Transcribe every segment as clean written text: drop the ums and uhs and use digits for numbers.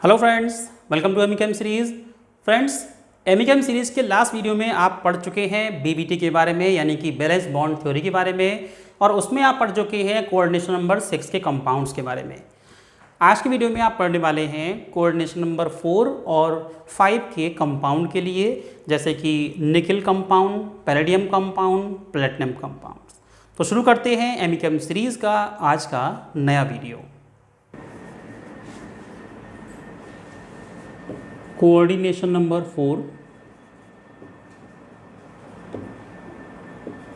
Hello friends, welcome to एमिकेम series. Friends, एमिकेम series के लास्ट वीडियो में आप पढ़ चुके हैं बीबीटी के बारे में, यानी कि बैलेंस बॉन्ड थ्योरी के बारे में, और उसमें आप पढ़ चुके हैं कोऑर्डिनेशन नंबर 6 के कंपाउंड्स के बारे में। आज की वीडियो में आप पढ़ने वाले हैं कोऑर्डिनेशन नंबर 4 और 5 के कंपाउंड के लिए, जैसे कि निकल compound, palladium compound, platinum compound. तो शुरू करते हैं एमिकेम सीरीज़ का आज का नया वीडियो। कोऑर्डिनेशन नंबर 4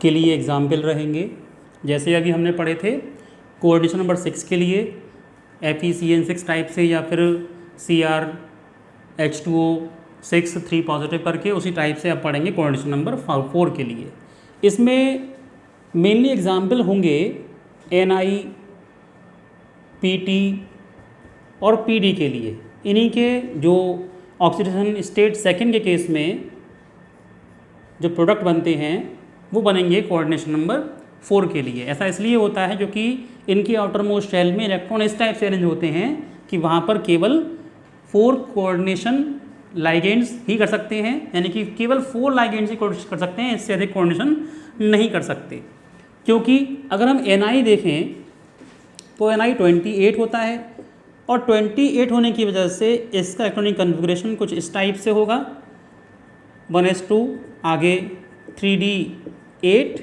के लिए एग्जाम्पल रहेंगे, जैसे अभी हमने पढ़े थे कोऑर्डिनेशन नंबर 6 के लिए FeCN6 टाइप से, या फिर CrH2O6 3 पॉजिटिव करके उसी टाइप से आप पढ़ेंगे कोऑर्डिनेशन नंबर 4 के लिए। इसमें मेनली एग्जाम्पल होंगे Ni, Pt और Pd के लिए। इन्हीं के जो ऑक्सीडेशन स्टेट सेकंड के केस में जो प्रोडक्ट बनते हैं वो बनेंगे कोऑर्डिनेशन नंबर 4 के लिए। ऐसा इसलिए होता है क्योंकि इनकी आउटर मोस्ट शेल में इलेक्ट्रॉन इस टाइप से अरेंज होते हैं कि वहाँ पर केवल 4 कोऑर्डिनेशन लाइगेंड्स ही कर सकते हैं, यानी कि केवल 4 लाइगेंड्स ही कर सकते हैं, इससे अधिक कोऑर्डिनेशन नहीं कर सकते। क्योंकि अगर हम Ni देखें तो Ni 28 होता है, और 28 होने की वजह से इसका इलेक्ट्रॉनिक कन्फिगरेशन कुछ इस टाइप से होगा 1s2, आगे 3d8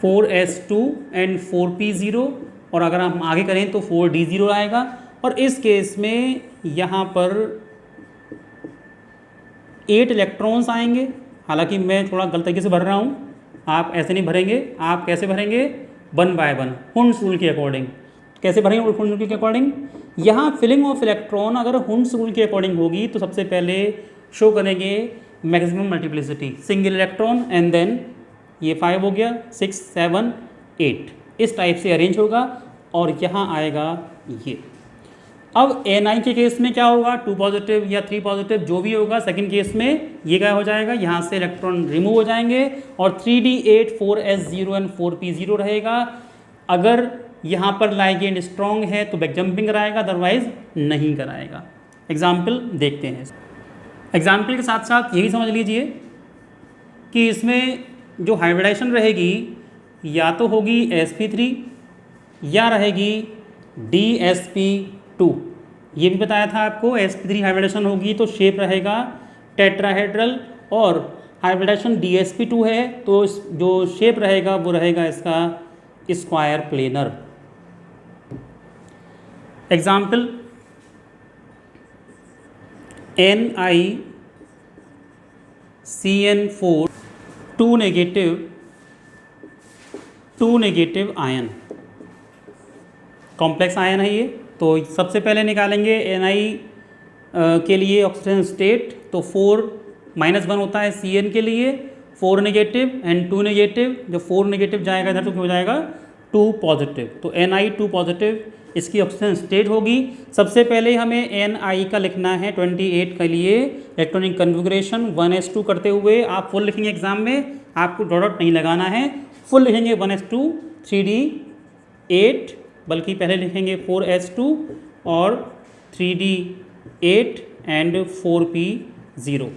4s2 एंड 4p0, और अगर हम आगे करें तो 4d0 आएगा। और इस केस में यहाँ पर 8 इलेक्ट्रॉन्स आएंगे। हालांकि मैं थोड़ा गलत तरीके से भर रहा हूँ, आप ऐसे नहीं भरेंगे। आप कैसे भरेंगे? 1 बाय 1 हुंड्स रूल के अकॉर्डिंग। कैसे भरेंगे हुंड्स रूल के अकॉर्डिंग? यहाँ फिलिंग ऑफ इलेक्ट्रॉन अगर हुंड्स रूल के अकॉर्डिंग होगी तो सबसे पहले शो करेंगे maximum multiplicity, single electron, and then ये 5 हो गया, 6 7 8 इस टाइप से अरेंज होगा, और यहाँ आएगा ये। अब Ni के केस में क्या होगा? 2 पॉजिटिव या 3 पॉजिटिव जो भी होगा, सेकंड केस में ये क्या हो जाएगा, यहाँ से इलेक्ट्रॉन रिमूव हो जाएंगे और 3d8 4s0 एंड 4p0 रहेगा। अगर यहाँ पर लाइगेंड स्ट्रॉन्ग है तो बैक जंपिंग कराएगा, अदरवाइज नहीं कराएगा। एग्जाम्पल देखते हैं। एग्जाम्पल के साथ साथ ये भी समझ लीजिए कि इसमें जो हाइब्रिडाइजेशन रहेगी या तो होगी sp3 या रहेगी dsp2। ये भी बताया था आपको, sp3 हाइब्रिडेशन होगी तो शेप रहेगा टेट्राहेड्रल, और हाइब्रिडेशन dsp2 है तो जो शेप रहेगा वो रहेगा इसका square planar. Example NiCN4 2 negative ion, complex ion है ये। तो सबसे पहले निकालेंगे Ni के लिए ऑक्सीजन स्टेट, तो 4 -1 होता है Cn के लिए, 4 नेगेटिव एंड 2 नेगेटिव। जो 4 नेगेटिव जाएगा इधर तो क्या हो जाएगा 2 पॉजिटिव, तो Ni 2 पॉजिटिव इसकी ऑक्सीजन स्टेट होगी। सबसे पहले हमें Ni का लिखना है 28 के लिए इलेक्ट्रॉनिक कन्फिगरेशन 1s2 करते हुए आप फुल लिखेंगे एग्जाम में, आपको डॉट नहीं लगाना है, फुल लिखेंगे 1s2 3d8, बल्कि पहले लिखेंगे 4s2 और 3d8 and 4p0।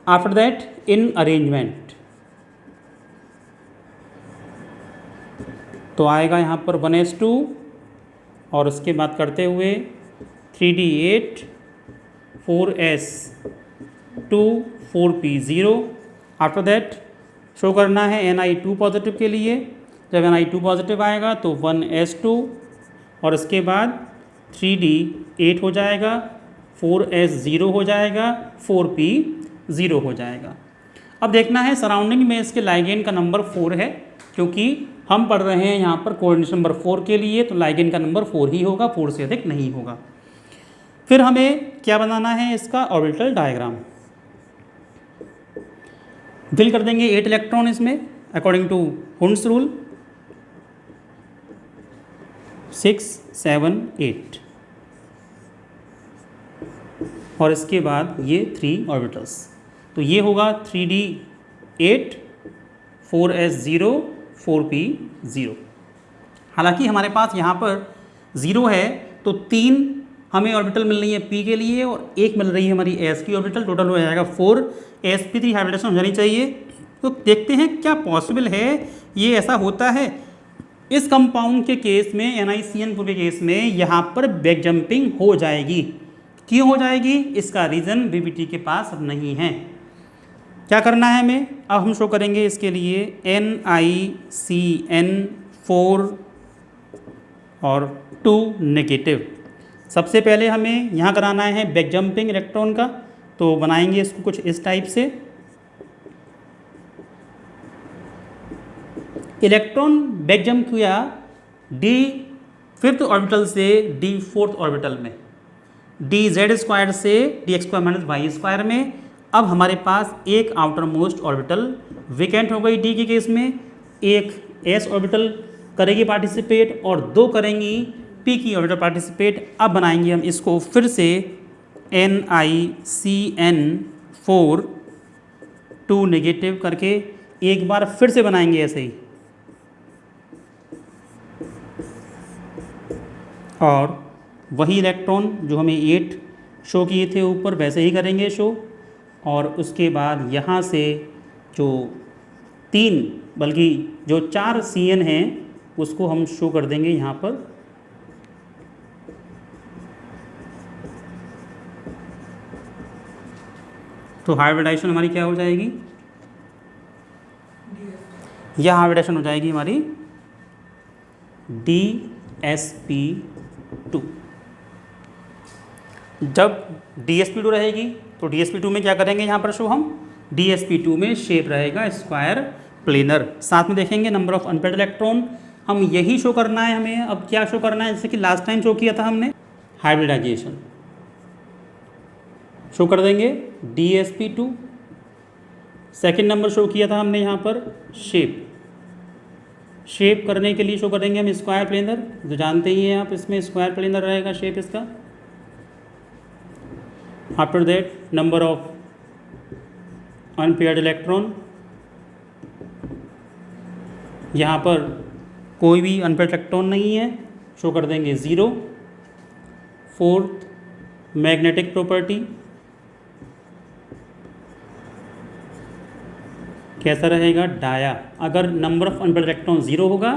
After that in arrangement तो आएगा यहाँ पर 1s2 और उसके बाद करते हुए 3d8 4s2 4p0। After that show करना है Ni 2 पॉजिटिव के लिए। जब Ni 2 पॉजिटिव आएगा तो 1s2 और इसके बाद 3d8 हो जाएगा, 4s0 हो जाएगा, 4p0 हो जाएगा। अब देखना है सराउंडिंग में इसके लाइगेंड का नंबर 4 है, क्योंकि हम पढ़ रहे हैं यहाँ पर कोऑर्डिनेशन नंबर 4 के लिए, तो लाइगेंड का नंबर 4 ही होगा, 4 से अधिक नहीं होगा। फिर हमें क्या बनाना है, इसका ऑर्बिटल डायग्राम। फिल कर देंगे 8 इलेक्ट्रॉन इसमें अकॉर्डिंग टू हुंड्स रूल, 6 7 8, और इसके बाद ये 3 ऑर्बिटल्स। तो ये होगा 3d8 4s0 4p0। हालांकि हमारे पास यहाँ पर ज़ीरो है तो 3 हमें ऑर्बिटल मिल रही है पी के लिए और 1 मिल रही है हमारी एस की ऑर्बिटल, टोटल हो जाएगा 4। sp3 हाइब्रिडेशन हो जानी चाहिए। तो देखते हैं क्या पॉसिबल है ये ऐसा होता है। इस कंपाउंड के केस में NiCN4 के केस में यहाँ पर बैक जंपिंग हो जाएगी। क्यों हो जाएगी? इसका रीज़न BBT के पास अब नहीं है। क्या करना है हमें? अब हम शो करेंगे इसके लिए NiCN4 और 2 नेगेटिव। सबसे पहले हमें यहाँ कराना है बैक जंपिंग इलेक्ट्रॉन का, तो बनाएंगे इसको कुछ इस टाइप से। इलेक्ट्रॉन बैक जंप किया d5th ऑर्बिटल से d4th ऑर्बिटल में, dz² से dx² - y² में। अब हमारे पास एक आउटर मोस्ट ऑर्बिटल वेकेंट हो गई d के केस में, एक s ऑर्बिटल करेगी पार्टिसिपेट और 2 करेंगी p की ऑर्बिटल पार्टिसिपेट। अब बनाएंगे हम इसको फिर से NiCN4 2 नेगेटिव करके एक बार फिर से बनाएंगे ऐसे ही, और वही इलेक्ट्रॉन जो हमें 8 शो किए थे ऊपर वैसे ही करेंगे शो। और उसके बाद यहाँ से जो 3 बल्कि जो 4 CN हैं उसको हम शो कर देंगे यहाँ पर। तो हाइब्रिडाइजेशन हमारी क्या हो जाएगी? यह हाइब्रिडाइजेशन हो जाएगी हमारी DsP2। जब DsP2 रहेगी तो DsP2 में क्या करेंगे यहाँ पर शो हम? DsP2 में शेप रहेगा स्क्वायर प्लेनर। साथ में देखेंगे नंबर ऑफ अनपेयर्ड इलेक्ट्रॉन, हम यही शो करना है हमें। अब क्या शो करना है? जैसे कि लास्ट टाइम शो किया था हमने, हाइब्रिडाइजेशन शो कर देंगे DsP2। सेकेंड नंबर शो किया था हमने यहाँ पर शेप करने के लिए शो करेंगे हम स्क्वायर प्लेनर, जो जानते ही हैं आप, इसमें स्क्वायर प्लेनर रहेगा शेप इसका। After that number of unpaired electron, यहाँ पर कोई भी अनपेयर्ड इलेक्ट्रॉन नहीं है, शो कर देंगे 0। फोर्थ मैग्नेटिक प्रॉपर्टी कैसा रहेगा? डाया। अगर नंबर ऑफ अनपेयर्ड इलेक्ट्रॉन 0 होगा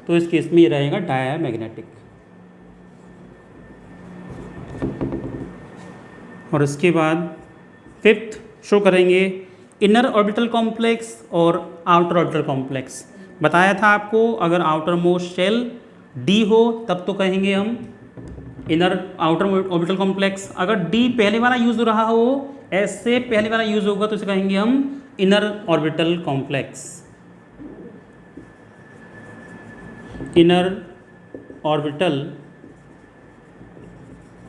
तो इस केस में ये रहेगा डाया मैग्नेटिक। और इसके बाद 5th शो करेंगे इनर ऑर्बिटल कॉम्प्लेक्स और आउटर ऑर्बिटल कॉम्प्लेक्स। बताया था आपको, अगर आउटर मोस्ट शेल D हो तब तो कहेंगे हम इनर आउटर ऑर्बिटल कॉम्प्लेक्स। अगर D पहले वाला यूज़ हो रहा हो, S से पहले वाला यूज़ होगा तो इसे कहेंगे हम inner orbital complex. Inner orbital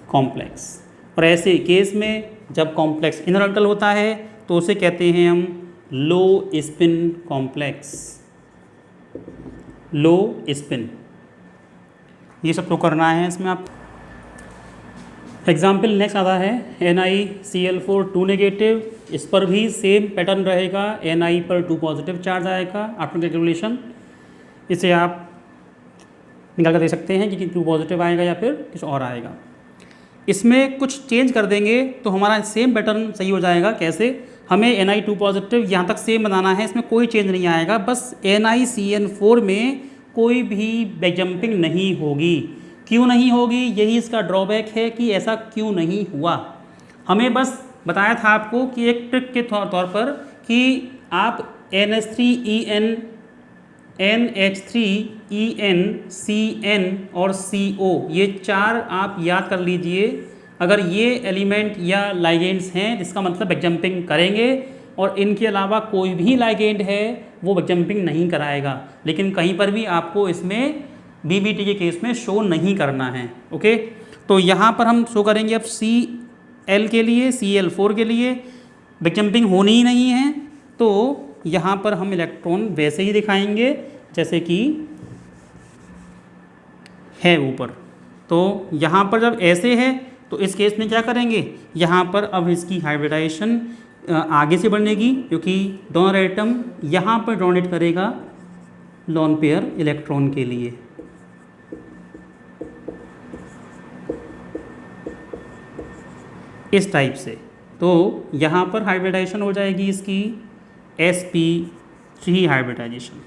complex. और ऐसे केस में जब कॉम्प्लेक्स इनर ऑर्बिटल होता है तो उसे कहते हैं हम लो स्पिन कॉम्प्लेक्स। लो स्पिन, ये सब तो करना है इसमें आप। एग्जाम्पल नेक्स्ट आता है NiCl4 2 नेगेटिव। इस पर भी सेम पैटर्न रहेगा, Ni पर 2 पॉजिटिव चार्ज आएगा आफ्टर कैलकुलेशन। इसे आप निकाल कर दे सकते हैं कि 2 पॉजिटिव आएगा या फिर कुछ और आएगा। इसमें कुछ चेंज कर देंगे तो हमारा सेम पैटर्न सही हो जाएगा। कैसे? हमें Ni 2 पॉजिटिव यहाँ तक सेम बनाना है, इसमें कोई चेंज नहीं आएगा। बस NiCN4 में कोई भी बैक जंपिंग नहीं होगी। क्यों नहीं होगी? यही इसका ड्रॉबैक है कि ऐसा क्यों नहीं हुआ। हमें बस बताया था आपको कि एक ट्रिक के तौर पर कि आप NH3EN, NH3EN, CN और CO ये 4 आप याद कर लीजिए। अगर ये एलिमेंट या लाइगेंड्स हैं जिसका मतलब बैक जंपिंग करेंगे, और इनके अलावा कोई भी लाइगेंड है वो बैक जंपिंग नहीं कराएगा। लेकिन कहीं पर भी आपको इसमें BBT के केस में शो नहीं करना है। ओके, तो यहाँ पर हम शो करेंगे अब Cl के लिए, Cl4 के लिए बैक जंपिंग होनी ही नहीं है, तो यहाँ पर हम इलेक्ट्रॉन वैसे ही दिखाएंगे जैसे कि है ऊपर। तो यहाँ पर जब ऐसे है तो इस केस में क्या करेंगे, यहाँ पर अब इसकी हाइब्रिडाइजेशन आगे से बनेगी, क्योंकि दोनों एटम यहाँ पर डोनेट करेगा लॉन पेयर इलेक्ट्रॉन के लिए। इस टाइप से। तो यहाँ पर हाइब्रिडाइजेशन हो जाएगी इसकी sp3 हाइब्रिडाइजेशन।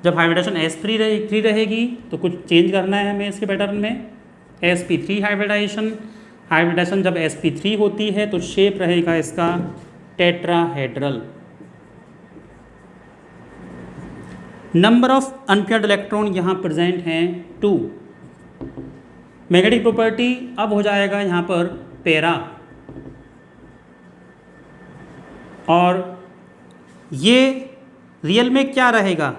जब हाइब्रिडाइजेशन sp3 रहेगी तो कुछ चेंज करना है हमें इसके पैटर्न में। sp3 हाइब्रिडाइजेशन जब sp3 होती है तो शेप रहेगा इसका tetrahedral. Number of unpaired electron यहाँ प्रेजेंट हैं 2। मैग्नेटिक प्रॉपर्टी अब हो जाएगा यहाँ पर पैरा, और ये रियल में क्या रहेगा,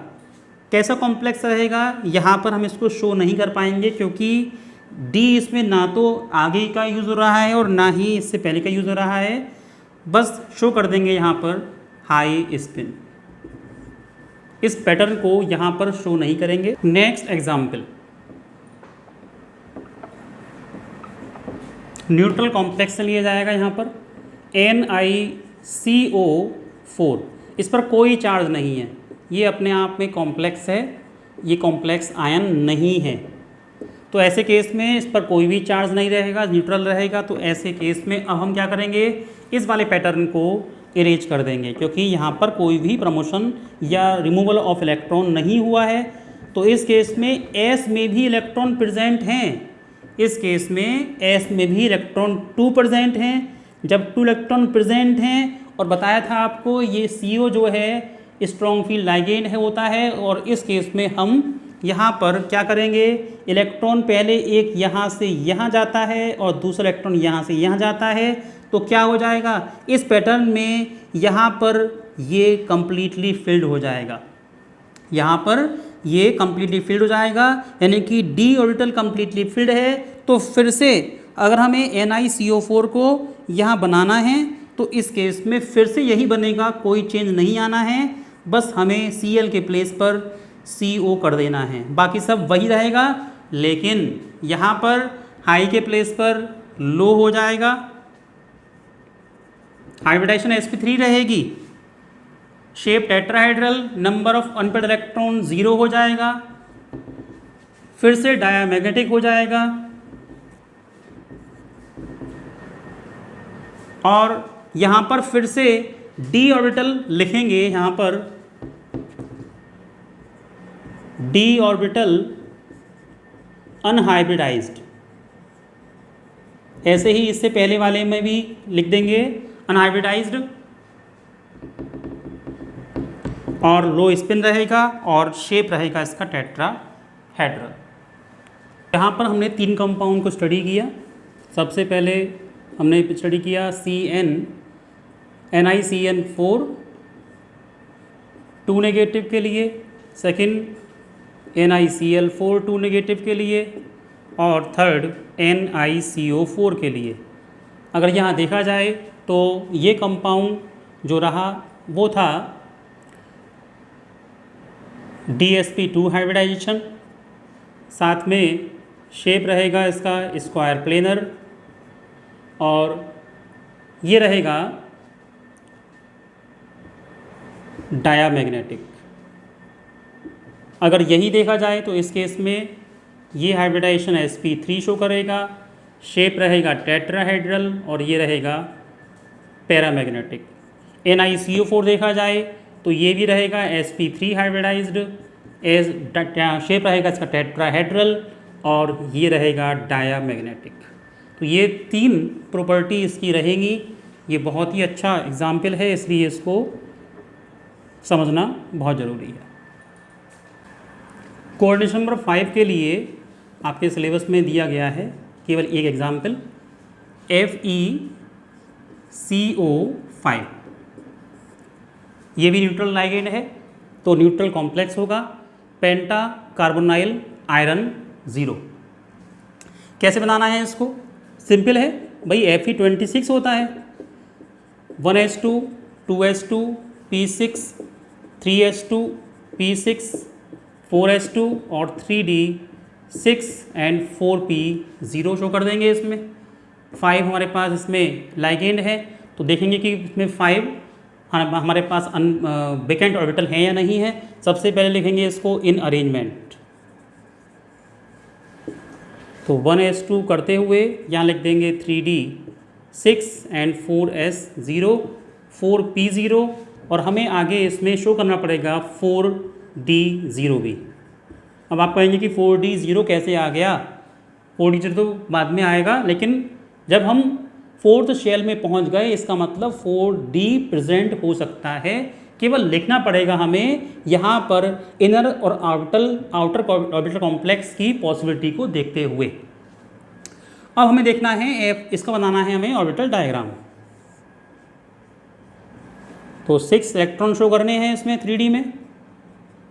कैसा कॉम्प्लेक्स रहेगा, यहाँ पर हम इसको शो नहीं कर पाएंगे क्योंकि डी इसमें ना तो आगे का यूज़ हो रहा है और ना ही इससे पहले का यूज़ हो रहा है। बस शो कर देंगे यहाँ पर हाई स्पिन। इस पैटर्न को यहाँ पर शो नहीं करेंगे। नेक्स्ट एग्जाम्पल, न्यूट्रल कॉम्प्लेक्स से लिया जाएगा यहाँ पर NiCO4। इस पर कोई चार्ज नहीं है, ये अपने आप में कॉम्प्लेक्स है, ये कॉम्प्लेक्स आयन नहीं है। तो ऐसे केस में इस पर कोई भी चार्ज नहीं रहेगा, न्यूट्रल रहेगा। तो ऐसे केस में अब हम क्या करेंगे, इस वाले पैटर्न को इरेज कर देंगे क्योंकि यहाँ पर कोई भी प्रमोशन या रिमूवल ऑफ इलेक्ट्रॉन नहीं हुआ है। तो इस केस में S में भी इलेक्ट्रॉन प्रेजेंट हैं, इस केस में S में भी इलेक्ट्रॉन 2 प्रेजेंट हैं। जब 2 इलेक्ट्रॉन प्रेजेंट हैं, और बताया था आपको ये CO जो है स्ट्रॉन्ग फील्ड लाइगेंड है होता है, और इस केस में हम यहाँ पर क्या करेंगे, इलेक्ट्रॉन पहले एक यहाँ से यहाँ जाता है और दूसरा इलेक्ट्रॉन यहाँ से यहाँ जाता है। तो क्या हो जाएगा, इस पैटर्न में यहाँ पर ये कम्प्लीटली फिल्ड हो जाएगा, यहाँ पर ये कम्प्लीटली फिल्ड हो जाएगा, यानी कि d ऑर्बिटल कम्प्लीटली फिल्ड है। तो फिर से अगर हमें NiCO4 को यहाँ बनाना है तो इस केस में फिर से यही बनेगा, कोई चेंज नहीं आना है, बस हमें Cl के प्लेस पर CO कर देना है, बाकी सब वही रहेगा। लेकिन यहाँ पर हाई के प्लेस पर लो हो जाएगा, हाइब्रिडाइजेशन sp3 रहेगी, shape tetrahedral, number of unpaired electron 0 हो जाएगा, फिर से डायामैग्नेटिक हो जाएगा, और यहाँ पर फिर से d ऑर्बिटल लिखेंगे, यहाँ पर d ऑर्बिटल अनहाइब्रिडाइज्ड। ऐसे ही इससे पहले वाले में भी लिख देंगे अनहाइब्रिडाइज्ड, और लो स्पिन रहेगा और शेप रहेगा इसका टेट्राहेड्रल। यहाँ पर हमने 3 कंपाउंड को स्टडी किया। सबसे पहले हमने स्टडी किया NiCN4 2 नेगेटिव के लिए, सेकंड NiCl4 2 नेगेटिव के लिए, और थर्ड NiCO4 के लिए। अगर यहाँ देखा जाए तो ये कंपाउंड जो रहा वो था DsP2 हाइब्रिडाइजेशन, साथ में शेप रहेगा इसका स्क्वायर प्लेनर, और ये रहेगा डायामैग्नेटिक। अगर यही देखा जाए तो इस केस में ये हाइब्रिडाइजेशन sp3 शो करेगा, शेप रहेगा टेट्राहेड्रल, और ये रहेगा पैरामैग्नेटिक। NiCO4 देखा जाए तो ये भी रहेगा sp3 हाइब्रिडाइज्ड, शेप रहेगा इसका टेट्राहेड्रल, और ये रहेगा डायामैग्नेटिक। तो ये 3 प्रॉपर्टी इसकी रहेंगी। ये बहुत ही अच्छा एग्जाम्पल है, इसलिए इसको समझना बहुत ज़रूरी है। कोऑर्डिनेशन नंबर 5 के लिए आपके सिलेबस में दिया गया है केवल एक एग्जाम्पल, FeCO5। ये भी न्यूट्रल लाइगेंड है, तो न्यूट्रल कॉम्प्लेक्स होगा, पेंटा कार्बोनाइल आयरन 0। कैसे बनाना है इसको, सिंपल है भाई, Fe26 होता है, 1s2 2s2 p6 3s2 p6 4s2 और 3d 6 एंड 4p 0 शो कर देंगे। इसमें 5 हमारे पास इसमें लाइगेंड है, तो देखेंगे कि इसमें 5 हमारे पास वेकेंट ऑर्बिटल है या नहीं है। सबसे पहले लिखेंगे इसको इन अरेंजमेंट, तो 1s2 करते हुए यहाँ लिख देंगे 3d 6 एंड 4s0, 4p0, और हमें आगे इसमें शो करना पड़ेगा 4d0 भी। अब आप कहेंगे कि 4d0 कैसे आ गया, 4d0 तो बाद में आएगा, लेकिन जब हम फोर्थ शेल में पहुंच गए इसका मतलब 4d प्रेजेंट हो सकता है। केवल लिखना पड़ेगा हमें यहाँ पर इनर और आउटर ऑर्बिटल कॉम्प्लेक्स की पॉसिबिलिटी को देखते हुए। अब हमें देखना है इसका बनाना है हमें ऑर्बिटल डायग्राम। तो 6 इलेक्ट्रॉन शो करने हैं इसमें 3D में,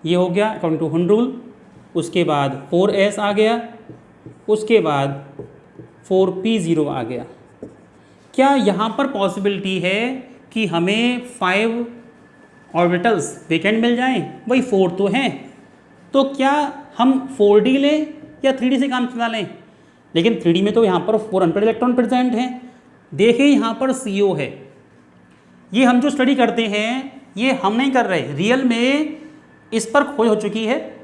ये हो गया अकॉर्डिंग टू हुंड रूल। उसके बाद 4s आ गया, उसके बाद 4p0 आ गया। क्या यहाँ पर पॉसिबिलिटी है कि हमें 5 ऑर्बिटल्स वेकेंट मिल जाएं? वही 4 तो हैं, तो क्या हम 4D लें या 3D से काम चला लें? लेकिन 3D में तो यहाँ पर 4 अनपेड इलेक्ट्रॉन प्रेजेंट हैं। देखिए यहाँ पर CO है, ये हम जो स्टडी करते हैं ये हम नहीं कर रहे, रियल में इस पर खोज हो चुकी है,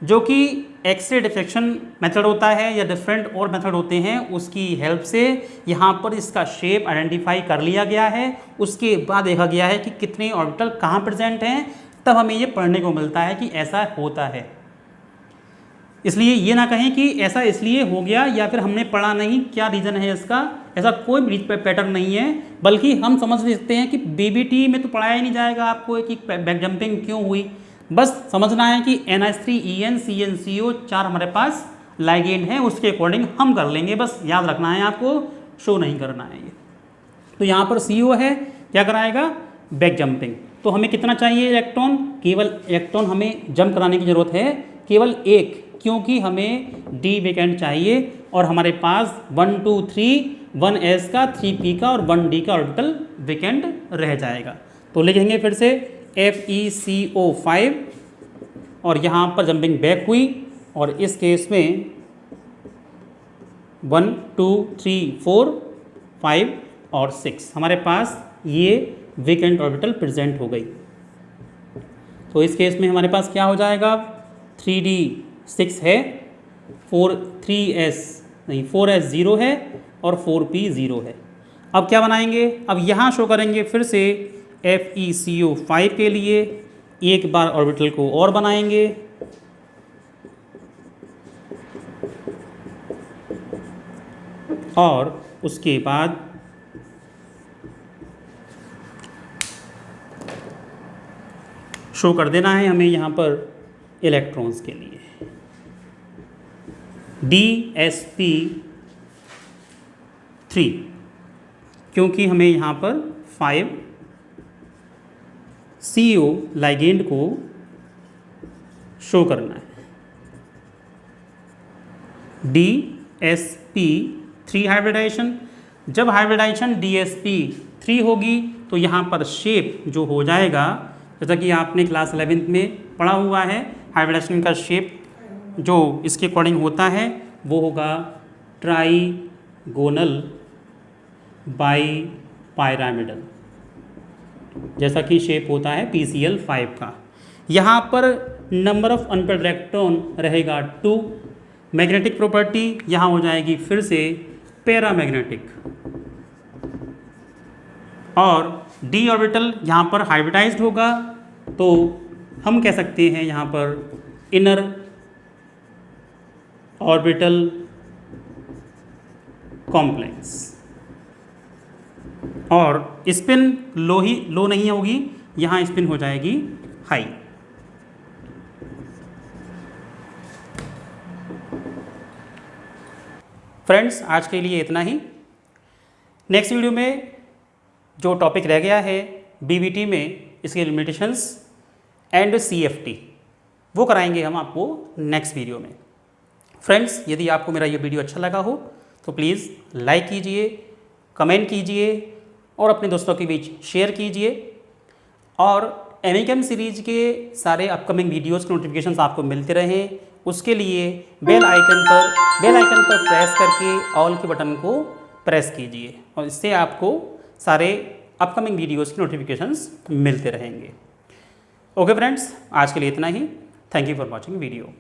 जो कि एक्सरे डिफ्रेक्शन मेथड होता है या डिफरेंट और मेथड होते हैं, उसकी हेल्प से यहाँ पर इसका शेप आइडेंटिफाई कर लिया गया है। उसके बाद देखा गया है कि कितने ऑर्बिटल कहाँ प्रेजेंट हैं, तब हमें ये पढ़ने को मिलता है कि ऐसा होता है। इसलिए ये ना कहें कि ऐसा इसलिए हो गया या फिर हमने पढ़ा नहीं, क्या रीज़न है इसका, ऐसा कोई पैटर्न नहीं है, बल्कि हम समझ सकते हैं कि BBT में तो पढ़ाया ही नहीं जाएगा आपको कि बैक जंपिंग क्यों हुई। बस समझना है कि NH3 CnCO 4 हमारे पास लाइगेंड है, उसके अकॉर्डिंग हम कर लेंगे, बस याद रखना है आपको, शो नहीं करना है ये। तो यहाँ पर CO है, क्या कराएगा, बैक जंपिंग। तो हमें कितना चाहिए इलेक्ट्रॉन, केवल इलेक्ट्रॉन हमें जंप कराने की ज़रूरत है केवल एक, क्योंकि हमें D वेकेंट चाहिए और हमारे पास 1 2 3 1s का 3p का और 1d का ऑर्बिटल वेकेंट रह जाएगा। तो लिखेंगे फिर से FeCO5 और यहाँ पर जंपिंग बैक हुई, और इस केस में 1 2 3 4 5 और 6 हमारे पास ये वेकेंट ऑर्बिटल प्रेजेंट हो गई। तो इस केस में हमारे पास क्या हो जाएगा, 3d 6 है, 4s 0 है और 4p 0 है। अब क्या बनाएंगे, अब यहाँ शो करेंगे फिर से FeCO5 के लिए एक बार ऑर्बिटल को और बनाएंगे, और उसके बाद शो कर देना है हमें यहाँ पर इलेक्ट्रॉन्स के लिए DsP3, क्योंकि हमें यहाँ पर 5 CO लाइगेंड को शो करना है। DsP3 हाइब्रिडाइजेशन, जब हाइब्रिडाइजेशन DsP3 होगी तो यहाँ पर शेप जो हो जाएगा, जैसा कि आपने क्लास 11th में पढ़ा हुआ है, हाइब्रिडाइजेशन का शेप जो इसके अकॉर्डिंग होता है वो होगा ट्राइगोनल बाईपिरामिडल, जैसा कि शेप होता है PCl5 का। यहाँ पर नंबर ऑफ अनपेड इलेक्ट्रॉन रहेगा 2, मैग्नेटिक प्रॉपर्टी यहाँ हो जाएगी फिर से पैरामैग्नेटिक, और d ऑर्बिटल यहाँ पर हाइब्रिडाइज्ड होगा, तो हम कह सकते हैं यहाँ पर इनर ऑर्बिटल कॉम्प्लेक्स, और स्पिन लो नहीं होगी, यहाँ स्पिन हो जाएगी हाई। फ्रेंड्स, आज के लिए इतना ही। नेक्स्ट वीडियो में जो टॉपिक रह गया है BBT में, इसके लिमिटेशंस एंड CFT, वो कराएंगे हम आपको नेक्स्ट वीडियो में। फ्रेंड्स, यदि आपको मेरा ये वीडियो अच्छा लगा हो तो प्लीज़ लाइक कीजिए, कमेंट कीजिए और अपने दोस्तों के बीच शेयर कीजिए, और एमईकेम सीरीज के सारे अपकमिंग वीडियोज़ के नोटिफिकेशंस आपको मिलते रहें, उसके लिए बेल आइकन पर प्रेस करके ऑल के बटन को प्रेस कीजिए, और इससे आपको सारे अपकमिंग वीडियोज़ के नोटिफिकेशंस मिलते रहेंगे। ओके फ्रेंड्स, आज के लिए इतना ही। Thank you for watching video.